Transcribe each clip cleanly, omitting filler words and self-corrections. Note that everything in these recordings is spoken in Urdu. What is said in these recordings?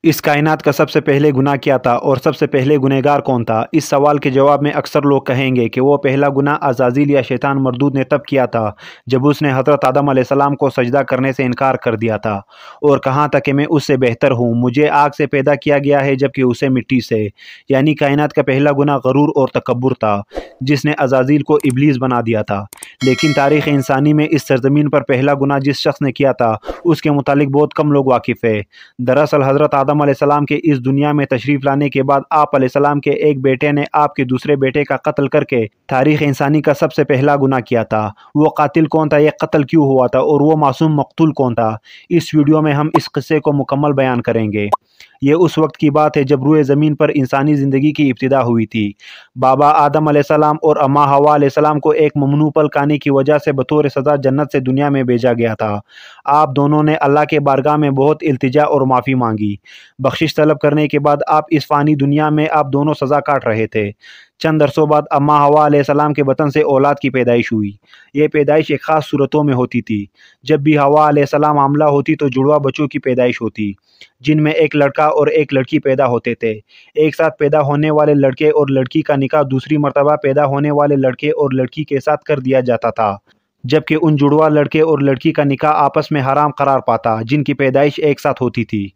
اس کائنات کا سب سے پہلے گناہ کیا تھا اور سب سے پہلے گنہگار کون تھا؟ اس سوال کے جواب میں اکثر لوگ کہیں گے کہ وہ پہلا گناہ عزازیل یا شیطان مردود نے تب کیا تھا جب اس نے حضرت آدم علیہ السلام کو سجدہ کرنے سے انکار کر دیا تھا اور کہا تھا کہ میں اس سے بہتر ہوں، مجھے آگ سے پیدا کیا گیا ہے جبکہ اسے مٹی سے۔ یعنی کائنات کا پہلا گناہ غرور اور تکبر تھا جس نے عزازیل کو ابلیس بنا دیا تھا۔ لیکن تاریخ انسانی میں اس سرزمین پر پہلا گناہ جس شخص نے کیا تھا اس کے متعلق بہت کم لوگ واقف ہے۔ دراصل حضرت آدم علیہ السلام کے اس دنیا میں تشریف لانے کے بعد آپ علیہ السلام کے ایک بیٹے نے آپ کے دوسرے بیٹے کا قتل کر کے تاریخ انسانی کا سب سے پہلا گناہ کیا تھا۔ وہ قاتل کون تھا، یہ قتل کیوں ہوا تھا اور وہ معصوم مقتول کون تھا؟ اس ویڈیو میں ہم اس قصے کو مکمل بیان کریں گے۔ یہ اس وقت کی بات ہے جب روئے زمین پر انسانی زندگی کی ابتدا ہوئی تھی۔ بابا آدم علیہ السلام اور اماں حوا علیہ السلام کو ایک ممنوع پل کھانے کی وجہ سے بطور سزا جنت سے دنیا میں بھیجا گیا تھا۔ آپ دونوں نے اللہ کے بارگاہ میں بہت التجا اور معافی مانگی۔ بخشش طلب کرنے کے بعد آپ اس فانی دنیا میں آپ دونوں سزا کاٹ رہے تھے۔ چند عرصوں بعد اماں حوا علیہ السلام کے بطن سے اولاد کی پیدائش ہوئی۔ یہ پیدائش ایک خاص صورتوں میں ہوتی تھی۔ جب بھی حوا علیہ السلام حاملہ ہوتی تو جڑواں بچوں کی پیدائش ہوتی، جن میں ایک لڑکا اور ایک لڑکی پیدا ہوتے تھے۔ ایک ساتھ پیدا ہونے والے لڑکے اور لڑکی کا نکاح دوسری مرتبہ پیدا ہونے والے لڑکے اور لڑکی کے ساتھ کر دیا جاتا تھا، جبکہ ان جڑواں لڑکے اور لڑکی کا نکاح آپس میں حرام قرار پاتا جن کی پیدائش ایک ساتھ ہوتی تھی۔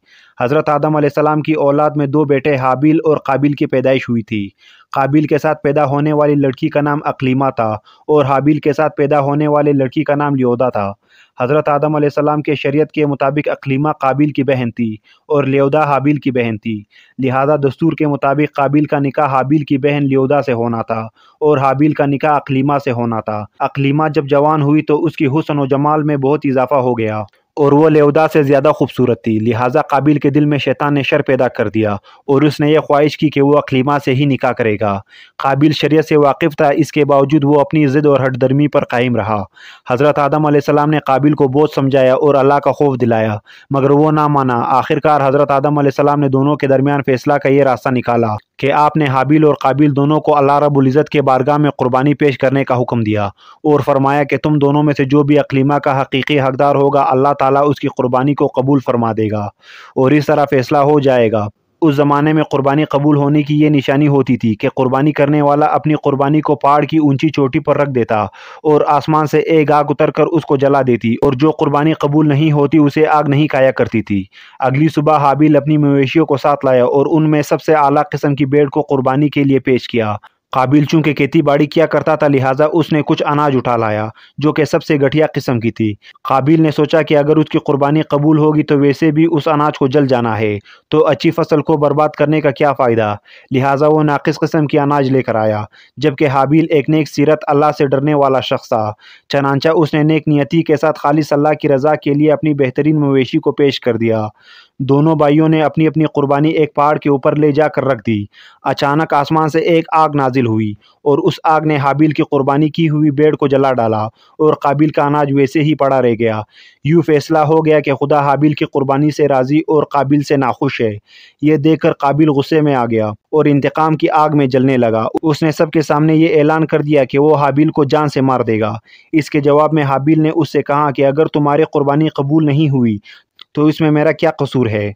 حضرت آدم علیہ السلام کی اولاد میں دو بیٹے حابیل اور قابیل کی پیدائش ہوئی تھی۔ قابیل کے ساتھ پیدا ہونے والی لڑکی کا نام اقلیمہ تھا اور حابیل کے ساتھ پیدا ہونے والی لڑکی کا نام لیودا تھا۔ حضرت آدم علیہ السلام کے شریعت کے مطابق اقلیمہ قابیل کی بہن تھی اور لیودا حابیل کی بہن تھی، لہذا دستور کے مطابق قابیل کا نکاح حابیل کی بہن لیودا سے ہونا تھا اور حابیل کا نکاح اقلیمہ سے ہونا تھا۔ اقلیمہ جب جوان ہوئی تو اس کی حسن و جمال میں بہت اضافہ ہو گیا اور وہ لیودا سے زیادہ خوبصورت تھی، لہٰذا قابیل کے دل میں شیطان نے شر پیدا کر دیا اور اس نے یہ خواہش کی کہ وہ اقلیمہ سے ہی نکاح کرے گا۔ قابیل شریعت سے واقف تھا، اس کے باوجود وہ اپنی ضد اور ہٹ درمی پر قائم رہا۔ حضرت آدم علیہ السلام نے قابیل کو بہت سمجھایا اور اللہ کا خوف دلایا مگر وہ نہ مانا۔ آخرکار حضرت آدم علیہ السلام نے دونوں کے درمیان فیصلہ کا یہ راستہ نکالا کہ آپ نے حابیل اور قابیل دونوں کو اللہ رب العزت کے بارگاہ میں قربانی پیش کرنے کا حکم دیا اور فرمایا کہ تم دونوں میں سے جو بھی اقلیمہ کا حقیقی حقدار ہوگا اللہ تعالیٰ اس کی قربانی کو قبول فرما دے گا اور اس طرح فیصلہ ہو جائے گا۔ اس زمانے میں قربانی قبول ہونے کی یہ نشانی ہوتی تھی کہ قربانی کرنے والا اپنی قربانی کو پہاڑ کی اونچی چوٹی پر رکھ دیتا اور آسمان سے ایک آگ اتر کر اس کو جلا دیتی اور جو قربانی قبول نہیں ہوتی اسے آگ نہیں کھایا کرتی تھی۔ اگلی صبح حابیل اپنی مویشیوں کو ساتھ لایا اور ان میں سب سے اعلیٰ قسم کی بھیڑ کو قربانی کے لیے پیش کیا۔ قابیل چونکہ کھیتی باڑی کیا کرتا تھا لہٰذا اس نے کچھ اناج اٹھا لایا جو کہ سب سے گھٹیا قسم کی تھی۔ قابیل نے سوچا کہ اگر اس کی قربانی قبول ہوگی تو ویسے بھی اس اناج کو جل جانا ہے تو اچھی فصل کو برباد کرنے کا کیا فائدہ، لہٰذا وہ ناقص قسم کی اناج لے کر آیا، جبکہ حابیل ایک نیک سیرت اللہ سے ڈرنے والا شخص تھا، چنانچہ اس نے نیک نیتی کے ساتھ خالص اللہ کی رضا کے لیے اپنی بہترین مویشی کو پیش کر دیا۔ دونوں بھائیوں نے اپنی اپنی قربانی ایک پہاڑ کے اوپر لے جا کر رکھ دی۔ اچانک آسمان سے ایک آگ نازل ہوئی اور اس آگ نے حابیل کی قربانی کی ہوئی بھیڑ کو جلا ڈالا اور قابیل کا اناج ویسے ہی پڑا رہ گیا۔ یوں فیصلہ ہو گیا کہ خدا حابیل کی قربانی سے راضی اور قابیل سے ناخوش ہے۔ یہ دیکھ کر قابیل غصے میں آ گیا اور انتقام کی آگ میں جلنے لگا۔ اس نے سب کے سامنے یہ اعلان کر دیا کہ وہ حابیل کو جان سے مار دے گا۔ اس کے جواب میں حابیل نے اس سے کہا کہ اگر تمہاری قربانی قبول نہیں ہوئی تو اس میں میرا کیا قصور ہے،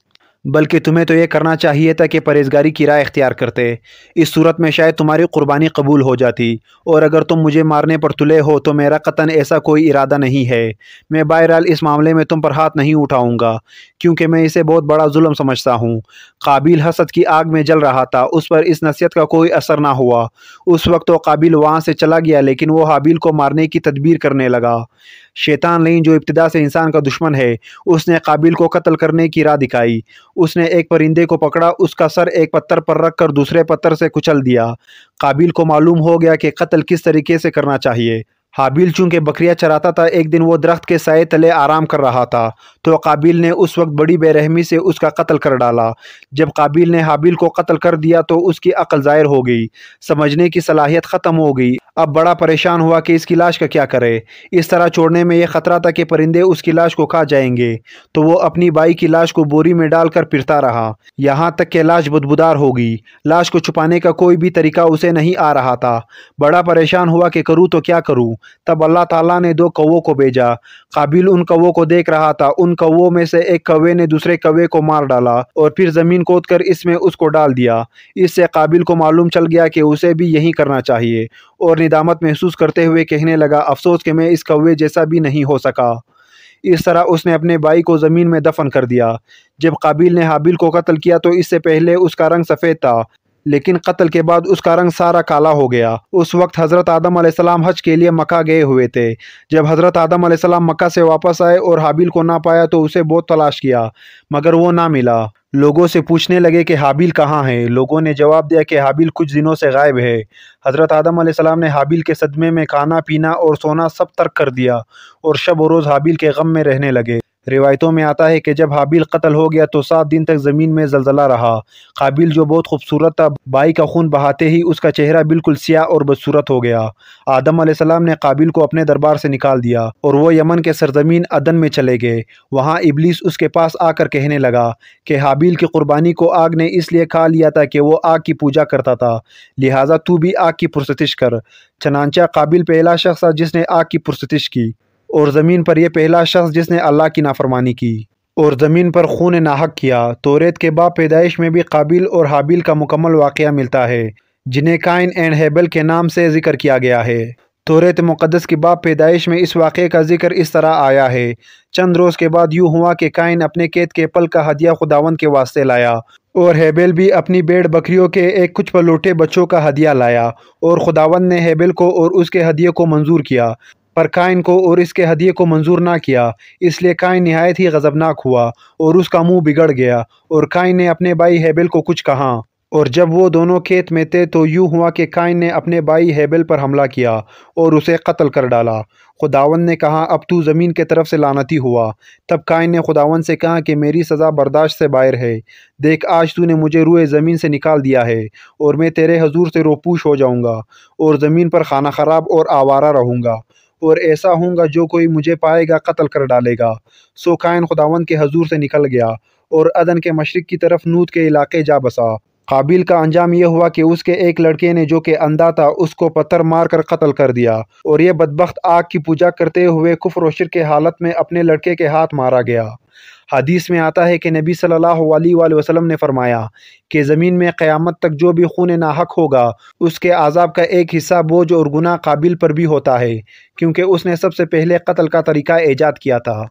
بلکہ تمہیں تو یہ کرنا چاہیے تھا کہ پرہیزگاری کی راہ اختیار کرتے، اس صورت میں شاید تمہاری قربانی قبول ہو جاتی، اور اگر تم مجھے مارنے پر تلے ہو تو میرا قطعاً ایسا کوئی ارادہ نہیں ہے۔ میں بہرحال اس معاملے میں تم پر ہاتھ نہیں اٹھاؤں گا کیونکہ میں اسے بہت بڑا ظلم سمجھتا ہوں۔ قابیل حسد کی آگ میں جل رہا تھا، اس پر اس نصیحت کا کوئی اثر نہ ہوا۔ اس وقت تو قابیل وہاں سے چلا گیا لیکن وہ حابیل کو مارنے کی تدبیر کرنے لگا۔ شیطان لعین جو ابتدا سے انسان کا دشمن ہے، اس نے قابیل کو قتل کرنے کی راہ دکھائی۔ اس نے ایک پرندے کو پکڑا، اس کا سر ایک پتھر پر رکھ کر دوسرے پتھر سے کچل دیا۔ قابیل کو معلوم ہو گیا کہ قتل کس طریقے سے کرنا چاہیے۔ حابیل چونکہ بکریاں چراتا تھا، ایک دن وہ درخت کے سائے تلے آرام کر رہا تھا تو قابیل نے اس وقت بڑی بے رحمی سے اس کا قتل کر ڈالا۔ جب قابیل نے حابیل کو قتل کر دیا تو اس کی عقل ظاہر ہو گئی، سمجھنے کی صلاحیت ختم ہو گئی۔ اب بڑا پریشان ہوا کہ اس کی لاش کا کیا کرے۔ اس طرح چھوڑنے میں یہ خطرہ تھا کہ پرندے اس کی لاش کو کھا جائیں گے، تو وہ اپنی بائی کی لاش کو بوری میں ڈال کر پھرتا رہا، یہاں تک کہ لاش بدبودار ہو گئی۔ لاش کو چھپانے کا کوئی بھی طریقہ اسے نہیں آ رہا تھا۔ بڑا پریشان ہوا کہ کروں تو کیا کروں۔ تب اللہ تعالیٰ نے 2 کووں کو بھیجا۔ قابیل ان کووں کو دیکھ رہا تھا۔ ان کووں میں سے ایک کوے نے دوسرے کوے کو مار ڈالا اور پھر زمین کھود کر اس میں اس کو ڈال دیا۔ اس سے قابیل کو معلوم چل گیا کہ اسے بھی یہی کرنا چاہیے، اور ندامت محسوس کرتے ہوئے کہنے لگا، افسوس کہ میں اس کوے جیسا بھی نہیں ہو سکا۔ اس طرح اس نے اپنے بھائی کو زمین میں دفن کر دیا۔ جب قابیل نے حابیل کو قتل کیا تو اس سے پہلے اس کا رنگ سفید تھا، لیکن قتل کے بعد اس کا رنگ سارا کالا ہو گیا۔ اس وقت حضرت آدم علیہ السلام حج کے لیے مکہ گئے ہوئے تھے۔ جب حضرت آدم علیہ السلام مکہ سے واپس آئے اور حابیل کو نہ پایا تو اسے بہت تلاش کیا، مگر وہ نہ ملا۔ لوگوں سے پوچھنے لگے کہ حابیل کہاں ہے؟ لوگوں نے جواب دیا کہ حابیل کچھ دنوں سے غائب ہے۔ حضرت آدم علیہ السلام نے حابیل کے صدمے میں کھانا پینا اور سونا سب ترک کر دیا اور شب و روز حابیل کے غم میں رہنے لگے۔ روایتوں میں آتا ہے کہ جب حابیل قتل ہو گیا تو 7 دن تک زمین میں زلزلہ رہا۔ قابیل جو بہت خوبصورت تھا، بھائی کا خون بہاتے ہی اس کا چہرہ بالکل سیاہ اور بدصورت ہو گیا۔ آدم علیہ السلام نے قابیل کو اپنے دربار سے نکال دیا اور وہ یمن کے سرزمین عدن میں چلے گئے۔ وہاں ابلیس اس کے پاس آ کر کہنے لگا کہ حابیل کی قربانی کو آگ نے اس لیے کھا لیا تھا کہ وہ آگ کی پوجا کرتا تھا، لہٰذا تو بھی آگ کی پرستش کر۔ چنانچہ قابیل پہلا شخص تھا جس نے آگ کی پرستش کی، اور زمین پر یہ پہلا شخص جس نے اللہ کی نافرمانی کی اور زمین پر خون ناحق کیا۔ توریت کے باب پیدائش میں بھی قابیل اور حابیل کا مکمل واقعہ ملتا ہے، جنہیں کائن اینڈ ہیبل کے نام سے ذکر کیا گیا ہے۔ توریت مقدس کی باب پیدائش میں اس واقعے کا ذکر اس طرح آیا ہے: چند روز کے بعد یوں ہوا کہ کائن اپنے قید کے پل کا ہدیہ خداوند کے واسطے لایا، اور ہیبل بھی اپنی بھیڑ بکریوں کے ایک کچھ پلوٹے بچوں کا ہدیہ لایا، اور خداوند نے ہیبل کو اور اس کے ہدیے کو منظور کیا، پر کائن کو اور اس کے ہدیے کو منظور نہ کیا۔ اس لیے کائن نہایت ہی غضبناک ہوا اور اس کا منہ بگڑ گیا، اور کائن نے اپنے بھائی ہیبل کو کچھ کہا۔ اور جب وہ دونوں کھیت میں تھے تو یوں ہوا کہ کائن نے اپنے بھائی ہیبل پر حملہ کیا اور اسے قتل کر ڈالا۔ خداوند نے کہا، اب تو زمین کے طرف سے لعنتی ہوا۔ تب کائن نے خداوند سے کہا کہ میری سزا برداشت سے باہر ہے۔ دیکھ، آج تو نے مجھے روئے زمین سے نکال دیا ہے، اور میں تیرے حضور سے روپوش ہو جاؤں گا، اور زمین پر خانہ خراب اور آوارہ رہوں گا، اور ایسا ہوں گا جو کوئی مجھے پائے گا قتل کر ڈالے گا۔ سو کائن خداوند کے حضور سے نکل گیا اور عدن کے مشرق کی طرف نوت کے علاقے جا بسا۔ قابیل کا انجام یہ ہوا کہ اس کے ایک لڑکے نے جو کہ اندھا تھا اس کو پتھر مار کر قتل کر دیا، اور یہ بدبخت آگ کی پوجا کرتے ہوئے کفر و شرک کے حالت میں اپنے لڑکے کے ہاتھ مارا گیا۔ حدیث میں آتا ہے کہ نبی صلی اللہ علیہ وآلہ وسلم نے فرمایا کہ زمین میں قیامت تک جو بھی خون ناحق ہوگا اس کے عذاب کا ایک حصہ بوجھ اور گناہ قابیل پر بھی ہوتا ہے، کیونکہ اس نے سب سے پہلے قتل کا طریقہ ایجاد کیا تھا۔